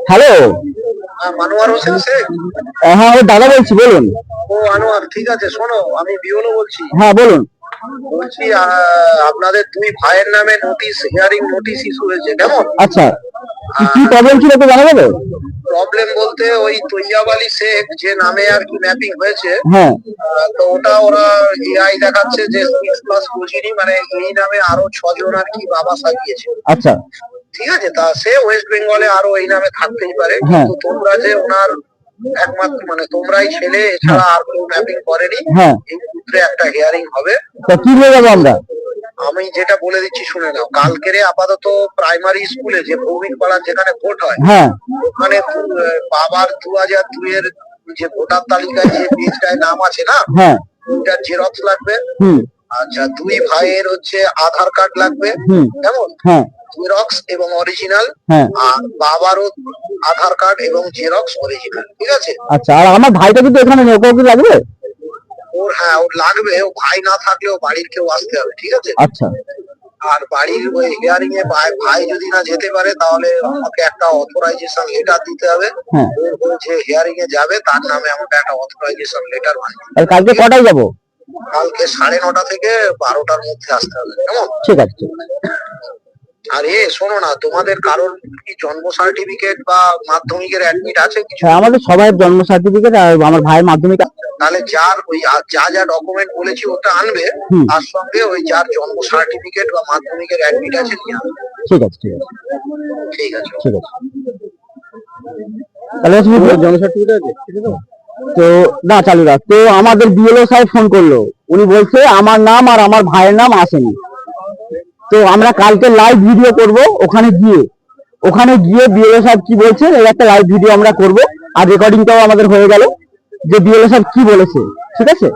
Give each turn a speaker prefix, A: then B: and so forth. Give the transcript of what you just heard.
A: Hello,
B: Manowar Hossain Sheikh.
A: হ্যাঁ ও দাদা বলছি, বলুন।
B: ও আনোয়ার, ঠিক আছে। শোনো, আমি বিওলো বলছি।
A: হ্যাঁ বলুন।
B: বলছি আপনাদের দুই ভাইয়ের নামে হিয়ারিং নোটিশ ইস্যু হয়েছে, কেমন?
A: আচ্ছা, কি প্রবলেম ছিল তো জানা যাবে?
B: প্রবলেম বলতে ওই তৈয়াব আলী শেখ যে নামে আর কি ম্যাপিং হয়েছে,
A: হ্যাঁ,
B: তো ওটা ওরা এআই দেখাচ্ছে যে 6+ বুঝিনি, মানে এই নামে আরো 6 জন আর কি বাবা সাজিয়েছে।
A: আচ্ছা
B: ঠিক আছে, তা সে ওয়েস্ট বেঙ্গলে আরো এই নামে থাকতেই পারে,
A: হ্যাঁ।
B: কিন্তু তোমরা যে ওনার একমাত্র মানে তোমরাই ছেলে, এছাড়া আর কেউ ম্যাপিং করেনি।
A: হ্যাঁ,
B: এই সূত্রে একটা হিয়ারিং হবে।
A: তা কি হয়ে যাবো আমরা?
B: আমি যেটা বলে দিচ্ছি শুনে নাও। কালকেরে আপাতত প্রাইমারি স্কুলে যে ভৌমিক পাড়ার যেখানে ভোট হয়,
A: হ্যাঁ,
B: ওখানে বাবার 2002 এর যে ভোটার তালিকায় যে পেজটায় নাম আছে না,
A: হ্যাঁ,
B: ওইটার জেরক্স লাগবে।
A: হুম,
B: আচ্ছা, দুই ভাইয়ের হচ্ছে আধার কার্ড লাগবে,
A: হুম,
B: কেমন?
A: হ্যাঁ,
B: জেরক্স এবং অরিজিনাল।
A: হ্যাঁ।
B: আর বাবারও আধার কার্ড এবং জেরক্স অরিজিনাল, ঠিক আছে?
A: আচ্ছা, আর আমার ভাইটা কিন্তু এখানে নেই, ওকে কি লাগবে?
B: ওর লাগবে। ও ভাই না থাকলেও বাড়ির কেউ আসতে হবে, ঠিক আছে?
A: আচ্ছা,
B: আর বাড়ির ওই হিয়ারিং এ ভাই যদি না যেতে পারে, তাহলে আমাকে একটা অথরাইজেশন লেটার দিতে হবে।
A: হ্যাঁ।
B: ও যে হিয়ারিং এ যাবে তার নামে আমাকে একটা অথরাইজেশন লেটার বানিয়ে।
A: আর কালকে কটায় যাবো?
B: কালকে 9:30 থেকে 12টার মধ্যে আসতে হবে, কেমন?
A: ঠিক আছে, ঠিক আছে।
B: আর শোনো না, তোমাদের কারোর কি জন্ম সার্টিফিকেট বা মাধ্যমিকের অ্যাডমিট আছে কিছু?
A: হ্যাঁ, আমাদের সবাই জন্ম সার্টিফিকেট আর আমার ভাইয়ের মাধ্যমিক।
B: তাহলে যার ওই যা যা ডকুমেন্ট বলেছি ওটা আনবে, তার সঙ্গে ওই যার জন্ম সার্টিফিকেট বা মাধ্যমিকের অ্যাডমিট আছে নিয়ে আসবে।
A: ঠিক আছে, ঠিক আছে,
B: ঠিক আছে,
A: ঠিক আছে। তাহলে জন্ম সার্টিফিকেট আছে তো না, চালু রাখ। তো আমাদের বিএলও সাহেব ফোন করলো, উনি বলছে আমার নাম আর আমার ভাইয়ের নাম আসেনি। তো আমরা কালকে লাইভ ভিডিও করব, ওখানে গিয়ে বিএলও সাহেব কি বলছেন এর একটা লাইভ ভিডিও আমরা করব। আর রেকর্ডিংটাও আমাদের হয়ে গেল যে বিএলও সাহেব কি বলেছে, ঠিক আছে?